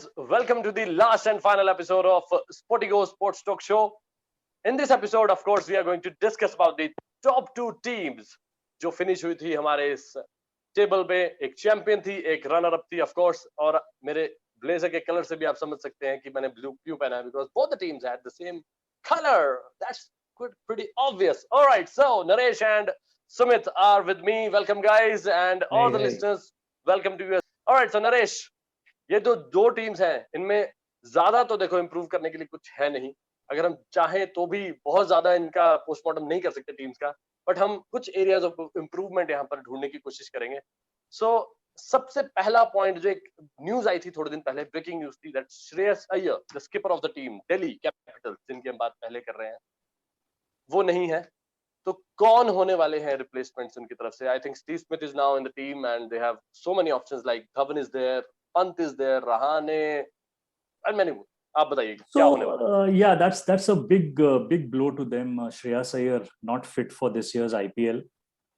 guys, welcome to the last and final episode of Sportigo Sports Talk Show. In this episode, of course, we are going to discuss about the top two teams जो finish हुई थी हमारे इस table पे. एक champion थी, एक runner up थी, of course. और मेरे ब्लेजर के कलर से भी आप समझ सकते हैं कि मैंने ब्लू क्यों पहना है, because both the teams had the same color. That's pretty obvious. All right, so Naresh and Sumit are with me. Welcome, guys, and all the listeners. Welcome to you. All right, so Naresh, ये तो दो teams हैं, इनमें ज्यादा तो देखो improve करने के लिए कुछ है नहीं. अगर हम चाहें तो भी बहुत ज्यादा इनका पोस्टमार्टम नहीं कर सकते टीम्स का, बट हम कुछ एरियाज ऑफ इंप्रूवमेंट यहाँ पर ढूंढने की कोशिश करेंगे. सो सबसे पहला पॉइंट, जो एक न्यूज आई थी थोड़े दिन पहले, ब्रेकिंग न्यूज थी, that Shreyas Iyer, the skipper of the team Delhi Capitals, जिनकी हम बात पहले कर रहे हैं, वो नहीं है. तो कौन होने वाले हैं रिप्लेसमेंट्स उनकी तरफ से? I think Steve Smith is now in the team and they have so many options, like Dhawan is there, Pant is there, Rahane and many more. आप बताइए क्या होने वाला है? Yeah, that's a big blow to them. Shreyas Iyer not fit for this year's IPL.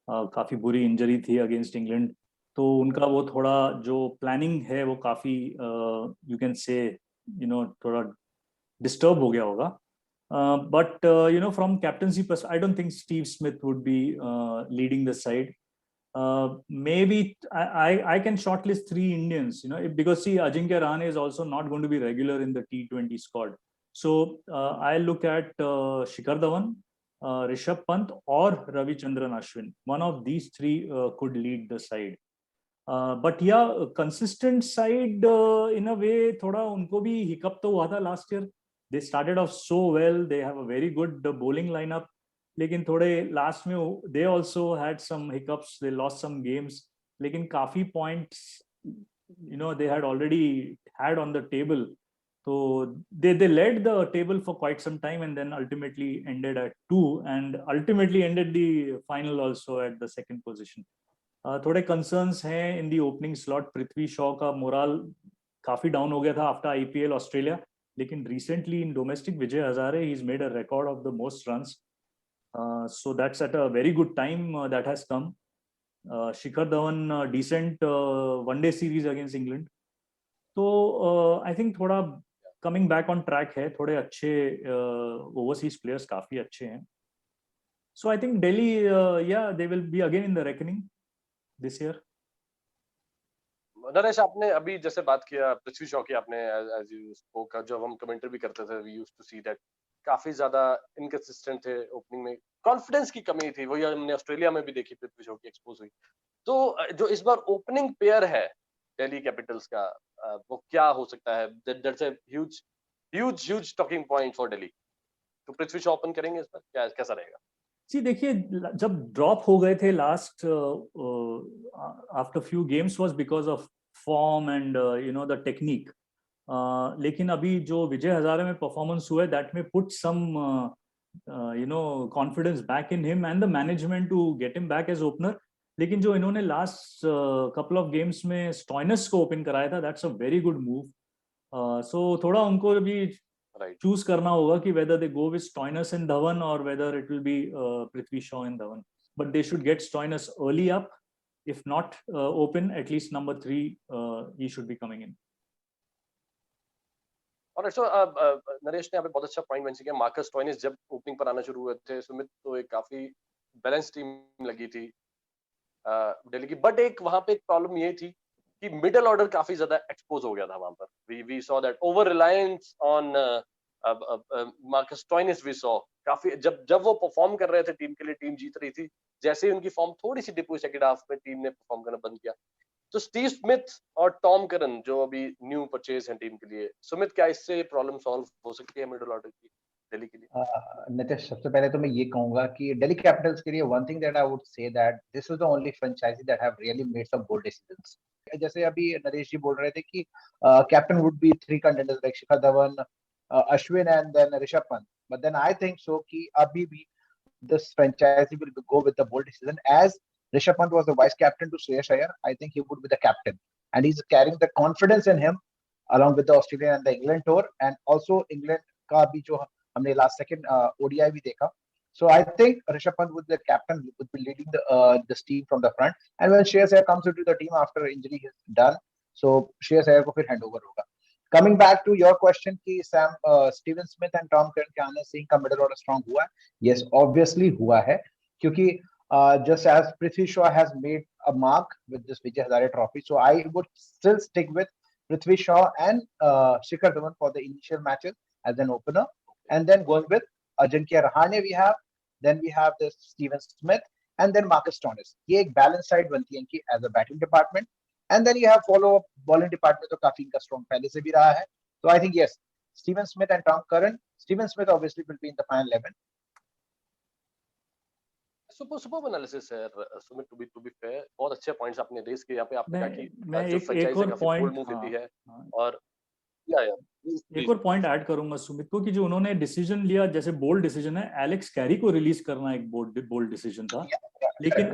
काफी बुरी injury थी against England, तो उनका वो थोड़ा जो प्लानिंग है वो काफी यू कैन से थोड़ा डिस्टर्ब हो गया होगा. But from captaincy perspective, I don't think Steve Smith would be leading the side. Maybe I can shortlist 3 Indians, because see, Ajinkya Rahane is also not going to be regular in the T20 squad. So I look at Shikhar Dhawan, Rishabh Pant or Ravichandran Ashwin. One of these 3 could lead the side. But yeah, consistent side in a way, thoda unko bhi hiccup to hua tha last year. They started off so well. They have a very good bowling lineup. लेकिन थोड़े last में they also had some hiccups. They lost some games. लेकिन काफी points, they had already had on the table. So they led the table for quite some time and then ultimately ended at 2 and ultimately ended the final also at the second position. थोड़े concerns हैं in the opening slot. Prithvi Shaw का moral काफी down हो गया था after IPL Australia, लेकिन recently in domestic Vijay Hazare he's made a record of the most runs. So that's at a very good time that has come. Shikhar Dhawan decent one-day series against England. So I think थोड़ा coming back on track है. थोड़े अच्छे overseas players काफी अच्छे हैं. So I think Delhi, they will be again in the reckoning this year. Naresh, आपने अभी जैसे बात किया पृथ्वी शॉ की, आपने एज यू स्पोक, जब हम कमेंट्री भी करते थे, we used to see that काफी ज्यादा इनकंसिस्टेंट थे ओपनिंग में, कॉन्फिडेंस की कमी थी. वही हमने ऑस्ट्रेलिया में भी देखी, पृथ्वी शॉ की एक्सपोज हुई. तो जो इस बार ओपनिंग पेयर है दिल्ली कैपिटल्स का, वो क्या हो सकता है? That's a huge talking point for Delhi. तो पृथ्वी शॉ ओपन करेंगे इस बार, कैसा रहेगा? जी देखिए, जब ड्रॉप हो गए थे last after few games was because of form and the technique. लेकिन अभी जो विजय हजारे में परफॉर्मेंस हुआ है, दैट में put some confidence back in him and the management to get him back as opener. लेकिन जो इन्होंने लास्ट कपल ऑफ गेम्स में स्टॉइनस को ओपन कराया था, that's a very good move. So थोड़ा उनको भी चूज करना होगा कि whether they go with Stoinis and Dhawan or whether it will be Prithvi Shaw and Dhawan. But they should get Stoinis early up. If not open, at least number 3 he should be coming in. Alright, so Naresh ने यहाँ पे बहुत अच्छा point mention किया. Marcus Stoinis जब opening पर आना शुरू हुए थे, सुमित, तो एक काफी बैलेंस टीम लगी थी दिल्ली की. बट एक वहां पे एक प्रॉब्लम ये थी कि मिडिल ऑर्डर काफी ज्यादा एक्सपोज हो गया था वहां पर. We saw that over reliance on Marcus Stoinis. We saw काफी जब वो परफॉर्म कर रहे थे टीम के लिए, टीम जीत रही थी, जैसे ही उनकी फॉर्म थोड़ी सी डिप हुई सेकंड हाफ में, टीम ने परफॉर्म करना बंद किया. तो स्टीव स्मिथ और टॉम करन जो अभी न्यू परचेज हैं टीम के लिए, सुमित, क्या इससे प्रॉब्लम सॉल्व हो सकती है मिडिल ऑर्डर की दिल्ली के लिए? नितिश, सबसे पहले तो मैं ये कहूंगा कि दिल्ली कैपिटल्स के लिए one thing that I would say that this is the only franchise that have really made some bold decisions. जैसे अभी नरेश जी बोल रहे थे कि captain would be 3 contenders like Shikhar Dhawan, Ashwin and then Rishabh Pant. But then I think so कि अभी भी this franchisee will go with the bold decision. As Rishabh Pant was the vice captain to Shreyas Iyer, I think he would be the captain, and he's carrying the confidence in him along with the Australian and the England tour, and also England का भी जो हमने last second ODI भी देखा. So I think Rishabh Pant would be the captain, would be leading this team from the front. And when Shreyas Iyer comes into the team after injury is done, so Shreyas Iyer को फिर handover होगा. Coming back to your question कि Steven Smith and Tom Curran के आने से इनका middle order strong हुआ है? Yes, obviously हुआ है, क्योंकि just as Prithvi Shaw has made a mark with this Vijay Hazare Trophy, so I would still stick with Prithvi Shaw and Shikhar Dhawan for the initial matches as an opener, and then going with Ajinkya Rahane then we have this Steven Smith, and then Marcus Stoinis. ये एक balance side बनती है इनकी as a batting department, and then you have follow up bowling department तो काफी इनका strong पहले से भी रहा है. So I think yes, Steven Smith and Tom Curran. Steven Smith obviously will be in the final 11. Super analysis है Sumit, to be fair बहुत अच्छे पॉइंट्स आपने रेज किए यहाँ पे. आपने कहा कि मैं जो एक फ्रेंचाइजी और काफी बोल्ड मूव लेती है. और एक और पॉइंट ऐड करूंगा सुमित को कि जो उन्होंने डिसीजन लिया, जैसे बोल्ड डिसीजन है, एलेक्स कैरी को रिलीज करना एक बोल्ड डिसीजन था, लेकिन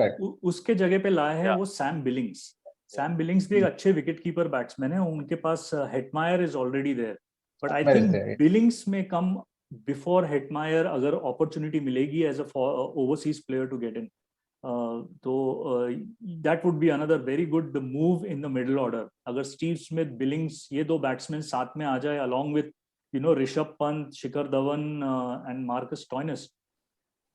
उसके जगह पे लाया है वो सैम बिलिंग्स. सैम बिलिंग्स भी एक अच्छे विकेट कीपर बैट्समैन है, उनके पास Hetmyer is already there, but I think Billings may come before Hetmyer अगर अपॉर्चुनिटी मिलेगी as a overseas player to get in, तो that would be another very good move in the middle order. अगर Steve Smith, Billings ये दो batsman साथ में आ जाए along with Rishabh Pant, Shikhar Dhawan and Marcus Stoinis,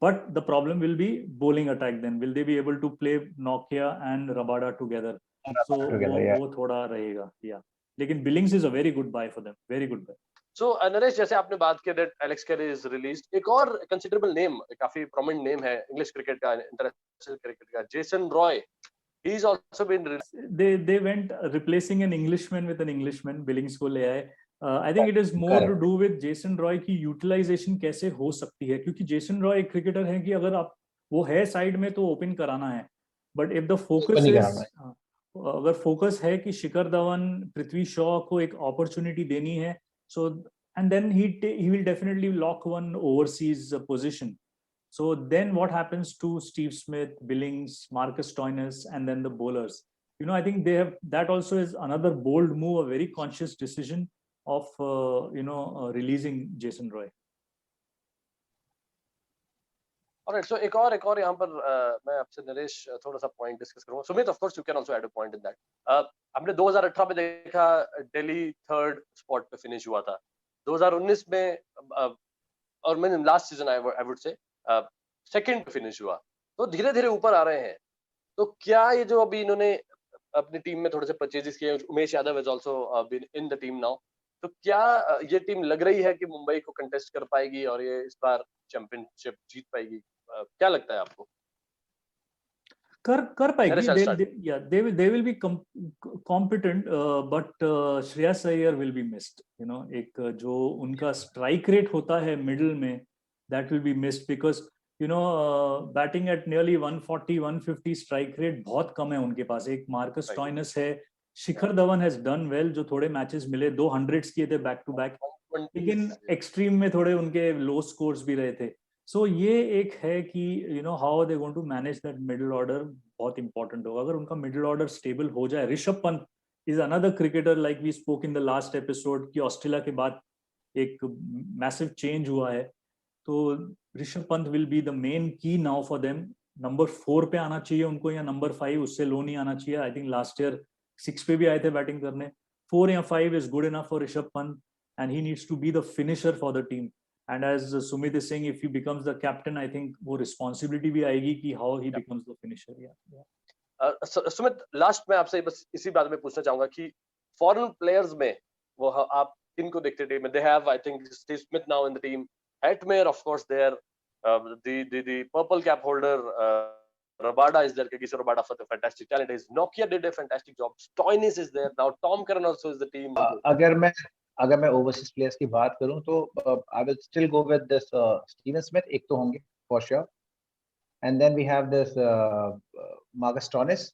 but the problem will be bowling attack. Then will they be able to play Nokia and Rabada together? So वो थोड़ा रहेगा. Yeah, लेकिन Billings is a very good buy for them, very good buy. So Naresh, जैसे आपने बात की that Alex Carey is released, एक और considerable name, काफी prominent name है English cricket का, international cricket का, Jason Roy. He's also been released. They went replacing an Englishman with an Englishman. Billings को ले आए. I think it is more to do with Jason Roy की utilisation कैसे हो सकती है, क्योंकि जेसन रॉय एक क्रिकेटर है कि अगर आप वो है साइड में तो ओपन कराना है, but if the focus is, अगर फोकस है कि शिखर धवन, पृथ्वी शॉ को एक अपॉर्चुनिटी देनी है, so and then he will definitely lock one overseas position. So then what happens to Steve Smith, Billings, Marcus Stoinis, and then the bowlers? I think they have, that also is another bold move, a very conscious decision of releasing Jason Roy. Alright, so एक और यहाँ पर मैं आपसे नरेश थोड़ा सा point discuss करूंगा. Sumit, of course you can also add a point in that. हमने 2018 में देखा दिल्ली थर्ड स्पॉट पे फिनिश हुआ था. 2019 में और मैंने लास्ट सीजन आई वुड से सेकंड पे फिनिश हुआ. तो धीरे धीरे ऊपर आ रहे हैं. तो क्या ये जो अभी इन्होंने अपनी टीम में थोड़े से परचेजेस किए, Umesh Yadav is also been in the team now, तो क्या ये टीम लग रही है कि मुंबई को कंटेस्ट कर पाएगी और ये इस बार चैंपियनशिप जीत पाएगी? क्या लगता है आपको? कर पाएगी. They will be competent, but Shreyas Iyer will be missed. एक जो उनका स्ट्राइक रेट होता है मिडिल में, that will be missed because batting at nearly 140 150 strike rate बहुत कम है उनके पास. एक मार्कस स्टॉइनिस है, Shikhar Dhawan has done well, जो थोड़े मैचेस मिले, 200s किए थे बैक टू बैक, लेकिन एक्सट्रीम में थोड़े उनके लो स्कोर्स भी रहे थे. सो ये एक है कि how they going to manage that middle order बहुत इंपॉर्टेंट होगा. अगर उनका मिडिल ऑर्डर स्टेबल हो जाए. Rishabh Pant is another cricketer like we spoke in the last episode कि ऑस्ट्रेलिया के बाद एक मैसिव चेंज हुआ है, तो Rishabh Pant will be the main key now for them. Number 4 पे आना चाहिए उनको या नंबर 5, उससे लो नहीं आना चाहिए. आई थिंक लास्ट ईयर 6 पे भी आए थे बैटिंग करने. 4 या 5 is good enough for Rishabh Pant and he needs to be the finisher for the team. And as Sumit is saying, if he becomes the captain, I think वो रिस्पॉन्सिबिलिटी भी आएगी कि how he becomes the finisher. Sumit, last में आपसे बस इसी बात में पूछना चाहूंगा कि फॉरेन प्लेयर्स में वो आप किनको देखते टीम में? They have I think Steve Smith now in the team, Hetmyer of course there, the purple cap holder Rabada is there. Kagiso Rabada for the fantastic talent. His Nokia did a fantastic job. Stoinis is there now. Tom Curran also is the team. अगर मैं overseas players की बात करूं तो I will still go with this Steven Smith. एक तो होंगे for sure, and then we have this Marcus Stoinis,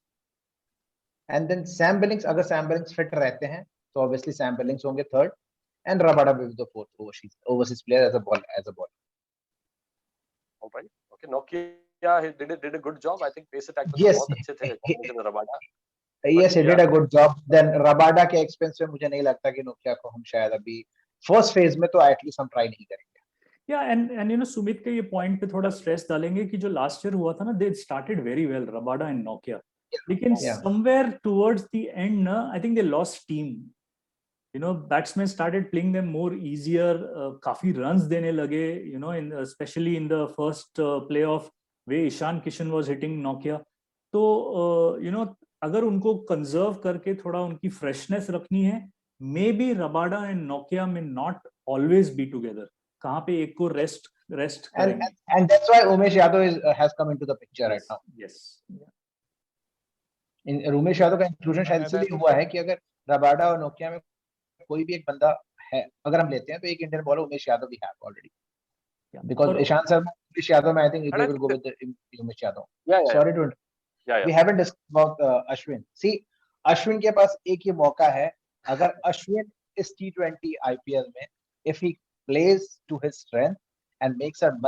and then Sam Billings. अगर Sam Billings fit रहते हैं तो obviously Sam Billings होंगे third, and Rabada will be the fourth overseas player as a bowler. All right. Okay. Nokia he did a good job. I think pace attack में yes, बहुत अच्छे थे Rabada. Yes, he did a good job. Then Rabada के expense में मुझे नहीं लगता कि Nokia को हम शायद अभी first phase में तो at least हम try नहीं करेंगे. Yeah, and सुमित के ये point पे थोड़ा stress डालेंगे कि जो last year हुआ था ना, they started very well, Rabada and Nokia. लेकिन somewhere towards the end ना, I think they lost steam. batsmen started playing them more easier. काफी runs देने लगे, especially in the first playoff where Ishan Kishan was hitting Nokia. तो अगर उनको conserve करके थोड़ा उनकी फ्रेशनेस रखनी है, may be Rabada and Nokia में नॉट ऑलवेज बी टुगेदर. कहाँ पे एक को रेस्ट करेंगे. And that's why Umesh Yadav has come into the picture right now. Yes. In Umesh Yadav का इंक्लूजन शायद इसलिए हुआ है कि अगर रबाडा और नोकिया में कोई भी एक बंदा है, अगर हम लेते हैं तो एक इंडियन बॉलर उमेश यादव भी है already. Because Ishan Sharma, Umesh Yadav, I think they will go with Umesh Yadav. Sorry to we haven't discussed about Ashwin. See, Ashwin के पास एक ही मौका है. अगर Ashwin इस T20 IPL में, if he plays to his strength and makes and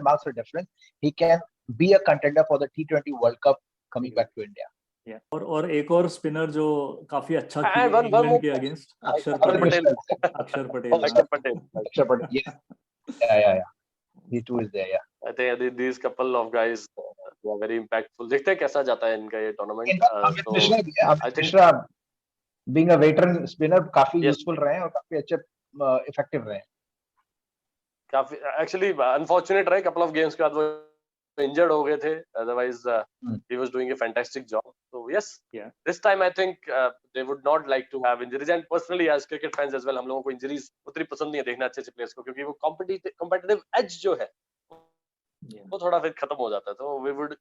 marks a difference, he can be a contender for the T20 World Cup coming back to India. Yeah. और एक और स्पिनर जो काफी अच्छा किया England के against, अक्षर Patel. Yeah. He too is there. Yeah. I think these couple of guys they are very impactful. देखते हैं कैसा जाता है इनका ये tournament. I think Mishra, being a veteran spinner, काफी useful रहे हैं और काफी अच्छे effective रहे हैं. काफी actually unfortunate रहे, couple of games के बाद वो injured हो गए थे. Otherwise he was doing a fantastic job. So yes, this time I think they would not like to have injuries. And personally as cricket fans as well, हम लोगों को injuries उतनी पसंद नहीं है देखना अच्छे प्लेयर्स को, क्योंकि वो competitive edge जो है वो थोड़ा फिर खत्म हो जाता है. तो we would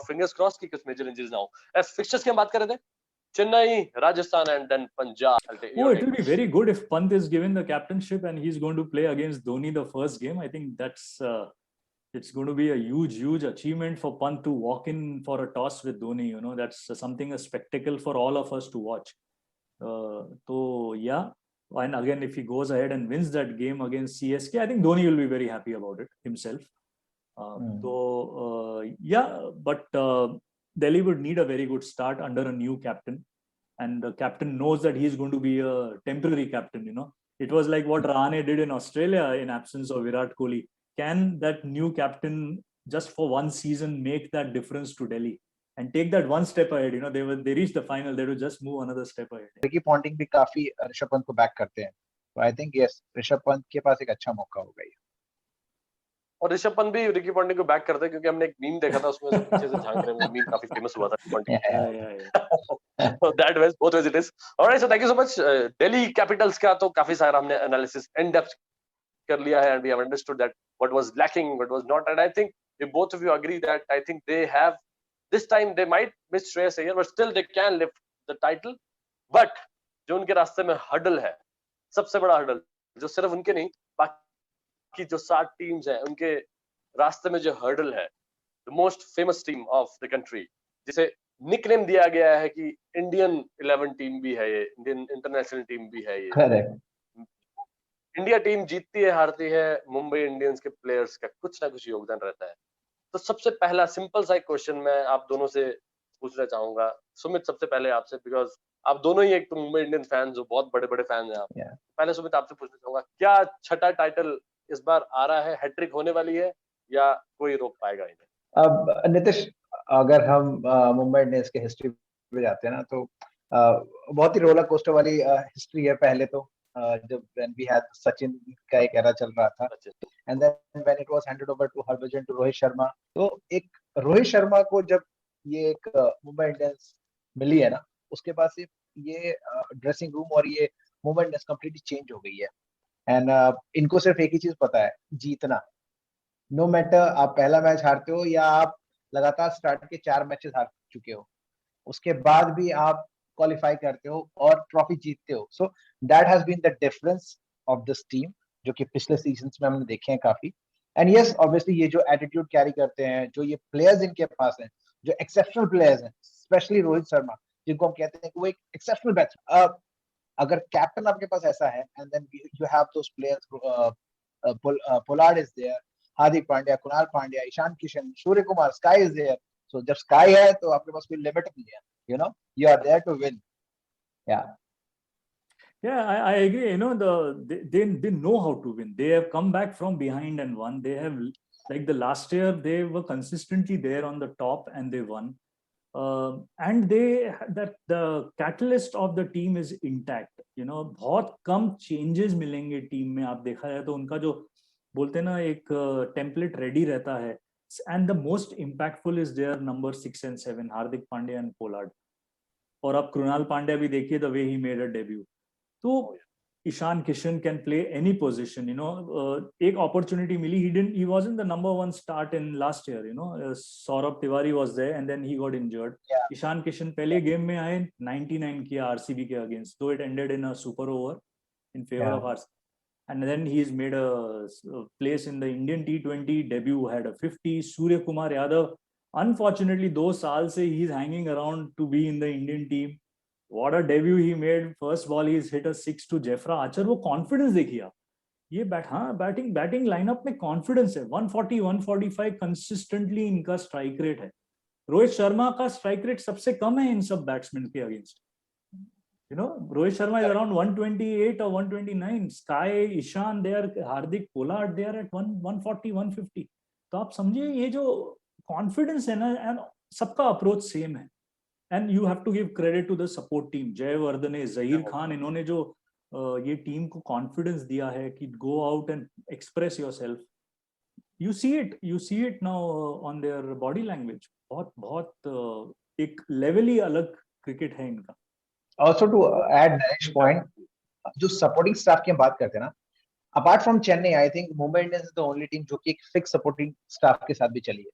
fingers crossed कि कुछ major injuries ना हो. As fixtures की हम बात कर रहे थे, Chennai, Rajasthan and then Punjab. It will be very good if Pant is given the captainship and he's going to play against Dhoni the first game. I think that's it's going to be a huge achievement for Pant to walk in for a toss with Dhoni. That's something, a spectacle for all of us to watch. So yeah, and again if he goes ahead and wins that game against CSK, I think Dhoni will be very happy about it himself. But Delhi would need a very good start under a new captain, and the captain knows that he's going to be a temporary captain. It was like what Rahane did in Australia in absence of Virat Kohli. Can that new captain just for one season make that difference to Delhi and take that one step ahead? They reached the final, they would just move another step ahead. Ricky Ponting भी काफी ऋषभ पंत को back करते हैं. So I think yes, Rishabh Pant के पास एक अच्छा मौका होगा ये. और ऋषभ पंत भी रिकी पॉन्टिंग को बैक करते हैं, क्योंकि हमने एक मीम देखा था उसमें पीछे से झांक रहे हैं. वो मीम काफी फेमस हुआ था Ponting. That was both ways it is. Alright, so thank you so much. Delhi Capitals का तो काफी सारा हमने एनालिसिस इन डेप्थ कर लिया है, and we have understood that what was lacking, what was not, and I think if both of you agree that I think they have this time they might miss Shreyas Iyer, but still they can lift the title. But जो उनके रास्ते में huddle है, सबसे बड़ा huddle, जो सिर्फ उनके नहीं बाकी जो 7 टीम्स हैं उनके रास्ते में जो हर्डल है, the most famous team of the country, जिसे निकनेम दिया गया है कि इंडियन 11 टीम भी है ये, इंडियन इंटरनेशनल टीम भी है ये. Correct. इंडिया टीम जीतती है हारती है, मुंबई इंडियंस के प्लेयर्स का कुछ ना कुछ योगदान रहता है. तो सबसे पहला सिंपल सा क्वेश्चन मैं आप दोनों से पूछना चाहूंगा. सुमित, सबसे पहले आपसे, बिकॉज आप दोनों ही एक तो मुंबई इंडियंस फैंस हो, बहुत बड़े फैंस हैं आप. पहले सुमित आपसे पूछना चाहूंगा, क्या छठा टाइटल इस बार आ रहा है, हैट्रिक होने वाली है या कोई रोक पाएगा इन्हें? अब नितिश, अगर हम मुंबई इंडियंस के हिस्ट्री पे जाते हैं ना, तो बहुत ही रोलर कोस्टर वाली हिस्ट्री है. पहले तो जब when we had सचिन का एक एरा चल रहा था, and then when it was handed over to Harbhajan to Rohit Sharma, तो एक रोहित शर्मा को जब ये एक मुंबई इंडियंस मिली है ना, उसके बाद से ये ड्रेसिंग रूम और ये मुंबई इंडियंस कंप्लीटली चेंज हो गई है. एंड इनको सिर्फ एक ही चीज पता है, जीतना. नो मैटर आप पहला मैच हारते हो या आप लगातार स्टार्ट के 4 मैचेस हार चुके हो, उसके बाद भी आप क्वालिफाई करते हो और ट्रॉफी जीतते हो. So that has been the difference of this team, जो कि पिछले सीजन्स में हमने देखे हैं काफी. एंड यस, ऑब्वियसली ये जो एटीट्यूड कैरी करते हैं, जो ये प्लेयर्स इनके पास हैं, जो एक्सेप्शनल प्लेयर्स हैं, स्पेशली रोहित शर्मा, जिनको हम कहते हैं कि वो एक एक्सेप्शनल बैट्समैन. अगर कैप्टन आपके पास ऐसा है, and then you have those players, Pollard is there, Hardik Pandya, Krunal Pandya, Ishan Kishan, Surya Kumar, Sky is there. So जब स्काई है तो आपके पास कोई लिमिट नहीं है. You are there to win. Yeah, I agree. They know how to win. They have come back from behind and won. They have, like the last year, they were consistently there on the top and they won. and that the catalyst of the team is intact. बहुत कम changes मिलेंगे team में. आप देखा जाए तो उनका जो बोलते हैं ना एक टेम्पलेट रेडी रहता है. And the most impactful is their number 6 and 7, Hardik Pandya and Pollard. और अब कृणाल पांड्या भी देखिए the way he made a debut. तो Ishan Kishan can play any position. एक opportunity milli. He wasn't the number one start in last year. Saurabh Tiwari was there and then he got injured. Yeah. Ishan Kishan पहले game में आए 99 किया RCB के against, though it ended in a super over in favor of RCB. And then he's made a place in the Indian T20 debut, had a 50. Surya Kumar Yadav, unfortunately 2 साल से he's hanging around to be in the Indian team. What a debut he made. First ball he's hit a 6 to Jeffra Archer. वो confidence देखिए आप. ये batting lineup में confidence है. 140 145 consistently इनका strike rate है. रोहित शर्मा का स्ट्राइक रेट सबसे कम है इन सब बैट्समैन के against. Rohit Sharma is around 128 or 129. Sky, Ishan, they are Hardik, Pollard, they are at 140 150. तो आप समझिए ये जो कॉन्फिडेंस है ना, एंड सबका अप्रोच सेम है. And you have to give credit to the support team. Jayawardene, Zaheer Khan, इन्होंने जो ये टीम को कॉन्फिडेंस दिया है कि go out and express yourself. You see it now on their body language. बहुत एक लेवल ही अलग क्रिकेट है इनका. Also to add Naresh point, जो सपोर्टिंग स्टाफ की हम बात करते हैं ना, apart from Chennai, I think Mumbai Indians is the only team जो कि एक फिक्स सपोर्टिंग स्टाफ के साथ भी चली है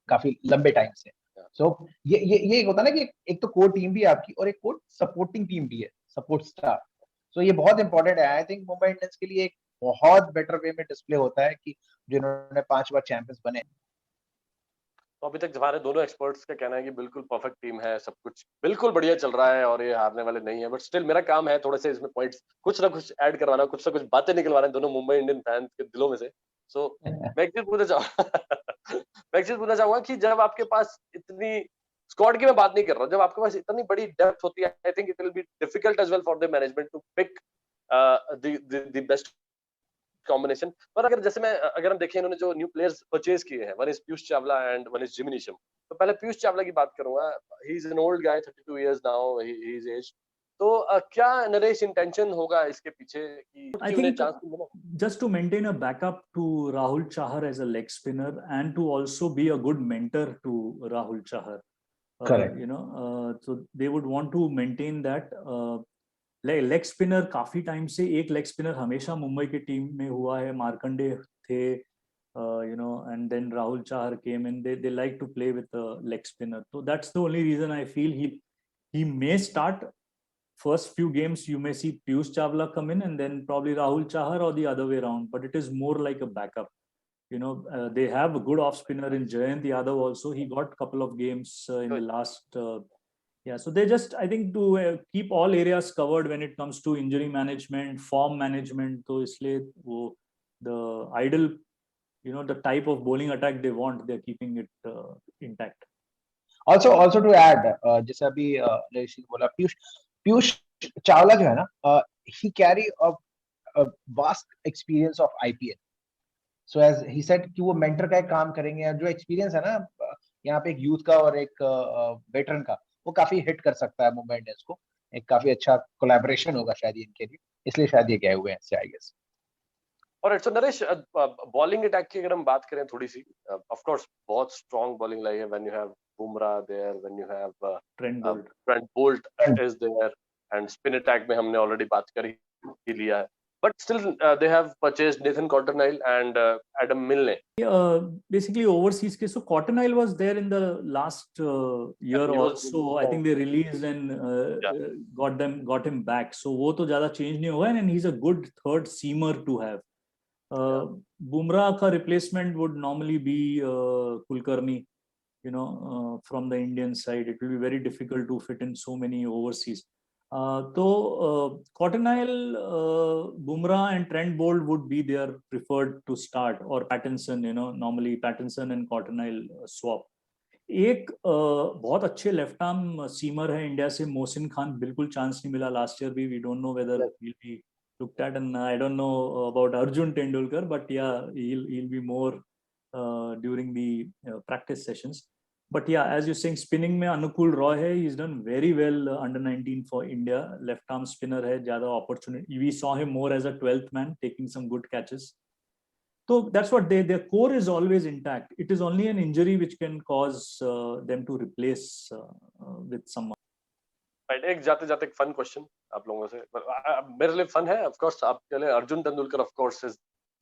काफी लंबे टाइम से. सो ये होता है ना कि एक तो कोर टीम भी है आपकी और एक कोर सपोर्टिंग टीम भी है, सपोर्ट स्टाफ. सो ये बहुत इंपॉर्टेंट है. आई थिंक मुंबई इंडियंस के लिए एक बहुत बेटर वे में डिस्प्ले होता है कि जिन्होंने 5 बार चैंपियंस बने. तो अभी तक हमारे दोनों एक्सपर्ट्स का कहना है कि बिल्कुल परफेक्ट टीम है, सब कुछ बिल्कुल बढ़िया चल रहा है और ये हारने वाले नहीं है. बट स्टिल मेरा काम है थोड़े से इसमें पॉइंट्स कुछ ना कुछ ऐड करवाना, कुछ ना कुछ बातें निकलवाना दोनों मुंबई इंडियन फैंस के दिलों में से. सो मैं एक चीज पूछना चाहूंगा कि जब आपके पास इतनी स्क्वाड की मैं बात नहीं कर रहा हूँ, जब आपके पास इतनी बड़ी डेप्थ होती है, I think it will be difficult as well for the management to pick the best combination. पर अगर हम देखें इन्होंने जो न्यू प्लेयर्स परचेज किए हैं, one is Piyush Chawla and one is Jimmy Neesham. तो पहले पीयूष चावला की बात करूंगा. He is an old guy, 32 years now, he is aged. तो क्या नरेश इंटेंशन होगा इसके पीछे कि I think just to maintain a backup to Rahul Chahar as a leg spinner and to also be a good mentor to Rahul Chahar. Correct. So they would want to maintain that. Leg spinner काफी time से एक leg spinner हमेशा मुंबई की team में हुआ है. मार्कंडे थे, and then Rahul Chahar came in. They like to play with a leg spinner. So that's the only reason I feel he may start. First few games you may see Piyush Chawla come in and then probably Rahul Chahar or the other way around, but it is more like a backup. They have a good off spinner in Jayant Yadav also. He got a couple of games in the last so they just, I think, to keep all areas covered when it comes to injury management, form management. So isliye the ideal, the type of bowling attack they want, they're keeping it intact. Also to add, जैसे अभी नरेश ने बोला, पीयूष चावला जो है ना, he carry a vast experience of IPL. So as he said कि वो mentor का एक काम करेंगे. जो experience है ना यहाँ पे एक youth का और एक veteran का, वो काफी हिट कर सकता है मुंबई इंडियंस को. एक काफी अच्छा कोलैबोरेशन होगा शायद इनके लिए, इसलिए शायद ये गए हुए हैं आई गेस. और सो नरेश, बॉलिंग अटैक की अगर हम बात करें थोड़ी सी, ऑफ कोर्स बहुत स्ट्रांग बॉलिंग लाई है. When you have Bumrah there, when you have Trent Boult is there, and spin attack में हमने ऑलरेडी बात कर ही लिया है. But still, they have purchased Nathan Coulter-Nile and Adam Milne. Basically, overseas case. So Coulter-Nile was there in the last year also. I think they released and got him back. So वो तो ज़्यादा change नहीं हुआ, and he's a good third seamer to have. Bumrah का replacement would normally be Kulkarni. From the Indian side, it will be very difficult to fit in so many overseas. तो Coulter-Nile, Bumrah and Trent Bolt would be their preferred to start, or Pattinson, normally Pattinson and Coulter-Nile swap. एक बहुत अच्छे left arm seamer है India से, मोहसिन खान. बिल्कुल chance नहीं मिला last year भी. We don't know whether he'll be looked at, and I don't know about Arjun Tendulkar, but yeah, he'll be more during the practice sessions. But yeah, as you're saying, spinning में Anukul Roy है, he's done very well under 19 for India. Left arm spinner है, ज़्यादा opportunity. We saw him more as a 12th man, taking some good catches. So that's what their core is always intact. It is only an injury which can cause them to replace with someone. Right, एक जाते जाते एक fun question आप लोगों से, मेरे लिए fun है, ऑफ कोर्स आपके लिए Arjun Tendulkar of course is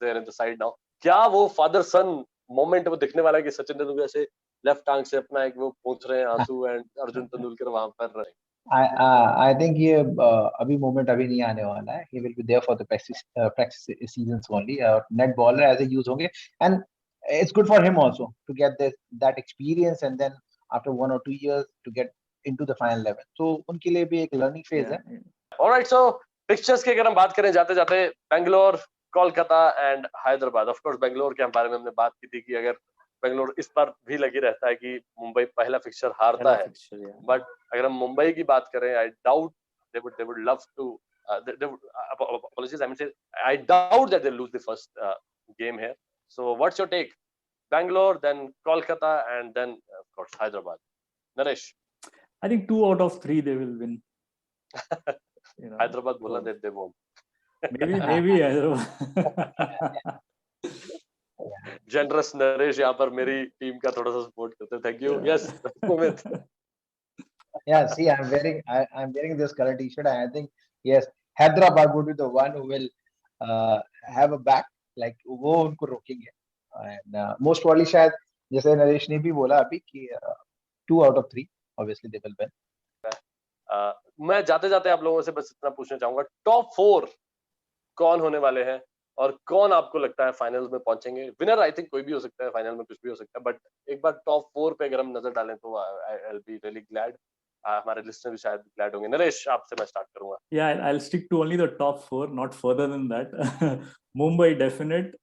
there in the side now. क्या वो फादर सन मोमेंट वो दिखने वाला है कि सचिन तेंदुलकर से लेफ्ट आर्म से अपना एक वो पूछ रहे हैं आंसू एंड अर्जुन तेंदुलकर वहां पर रहे? I think ये अभी मोमेंट अभी नहीं आने वाला है. He will be there for the practice seasons only. Net bowler ऐसे यूज होंगे, and it's good for him also to get that experience and then after 1 or 2 years to get into the final 11. So उनके लिए भी एक learning phase है. Alright, so pictures की अगर हम बात करें जाते जाते, Bangalore, Kolkata and Hyderabad. Of course Bangalore के बारे में हमने बात की थी कि अगर बेंगलोर इस बार भी लगी रहता है कि मुंबई पहला फिक्चर हारता है, बट अगर हम मुंबई की बात करें, I doubt they would love to apologies, I doubt that they'll lose the first game here. So what's your take? Bangalore, then Kolkata, and then of course Hyderabad. Naresh? I think 2 out of 3 they will win. Hyderabad bola that they won't. maybe Hyderabad. Generous Naresh यहाँ पर मेरी team का थोड़ा सा support करते हैं. Thank you. Yes, Sumit. Yeah, see, I'm wearing this color t-shirt. I think yes, Hyderabad would be the one who will have a back, like वो उनको रोकेंगे. And most probably शायद जैसे नरेश ने भी बोला अभी कि 2 out of 3 obviously they will win. मैं जाते जाते आप लोगों से बस इतना पूछना चाहूंगा, टॉप 4 कौन होने वाले हैं और कौन आपको लगता है फाइनल्स में पहुंचेंगे? विनर आई थिंक कोई भी हो सकता है, फाइनल में कुछ भी हो सकता है, बट एक बार टॉप 4 पे अगर हम नजर डालें तो I will be really glad. हमारे लिस्टनर भी शायद ग्लैड होंगे. नरेश, आपसे मैं स्टार्ट करूंगा. Yeah, I'll stick to only the top 4, not further than that. Mumbai definite,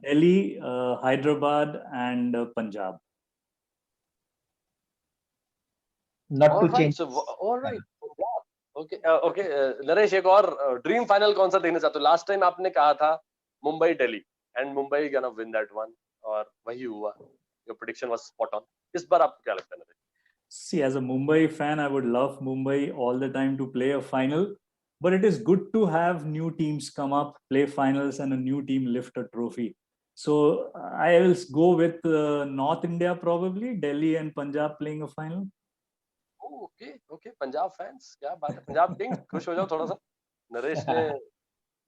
Delhi, Hyderabad, and Punjab. Not to change. All right. Okay. Naresh, एक और dream final कौन सा देखना चाहते हो? लास्ट टाइम आपने कहा था Mumbai Delhi and Mumbai gonna win that one, और वही हुआ. Your prediction was spot on. इस बार आपको क्या लगता है Naresh? See, as a Mumbai fan, I would love Mumbai all the time to play a final, but it is good to have new teams come up, play finals, and a new team lift a trophy. So I will go with North India, probably Delhi and Punjab playing a final. Okay, Punjab fans, क्या बात है. Punjab king, खुश हो जाओ थोड़ा सा. नरेश ने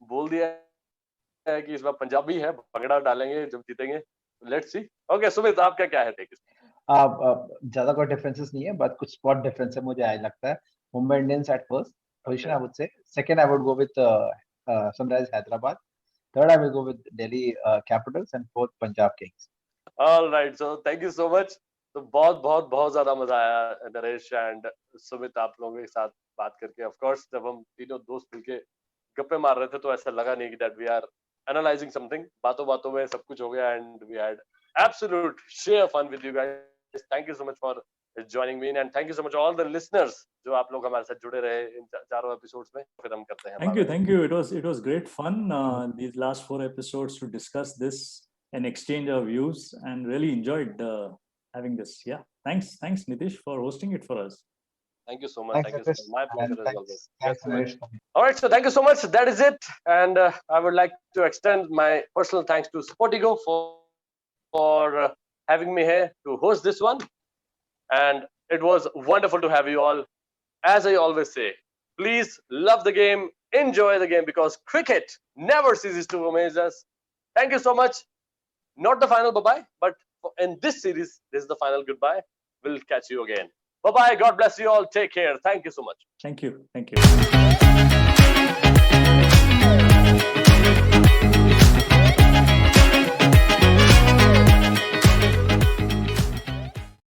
बोल दिया है कि इस बार पंजाबी है, पगड़ा डालेंगे जब जीतेंगे. Let's see. ओके, सुमित, आपका क्या है टेक? ज्यादा कोई डिफरेंसेस नहीं है, बट कुछ स्पॉट डिफरेंस है मुझे आज लगता है. Mumbai Indians at first position I would से. Second I would go with sunrise Hyderabad. Third I will go with Delhi Capitals and fourth Punjab Kings. All right, so thank you so much. तो बहुत ज्यादा मजा आया नरेश एंड सुमित आप लोगों के साथ बात करके. ऑफ कोर्स जब हम तीनों दोस्त मिलके गप्पे मार रहे थे तो ऐसा लगा नहीं कि that we are analysing something. बातों में सब कुछ हो गया and we had absolute sheer fun with you guys. Thank you so much for joining me and thank you so much all the listeners जो आप लोग हमारे साथ जुड़े रहे इन चारों एपिसोड्स में. फिर हम करते हैं. Thank you. It was great fun these last 4 episodes to discuss this and exchange our views, and really enjoyed having this. Yeah, thanks Nitish for hosting it for us. Thank you so much. Thank you so much. My pleasure as always. Thanks. All right, so thank you so much. That is it, and I would like to extend my personal thanks to Sportigo for having me here to host this one. And it was wonderful to have you all. As I always say, please love the game, enjoy the game, because cricket never ceases to amaze us. Thank you so much. Not the final bye-bye, but in this series, this is the final goodbye. We'll catch you again. Bye-bye. God bless you all. Take care. Thank you so much. Thank you.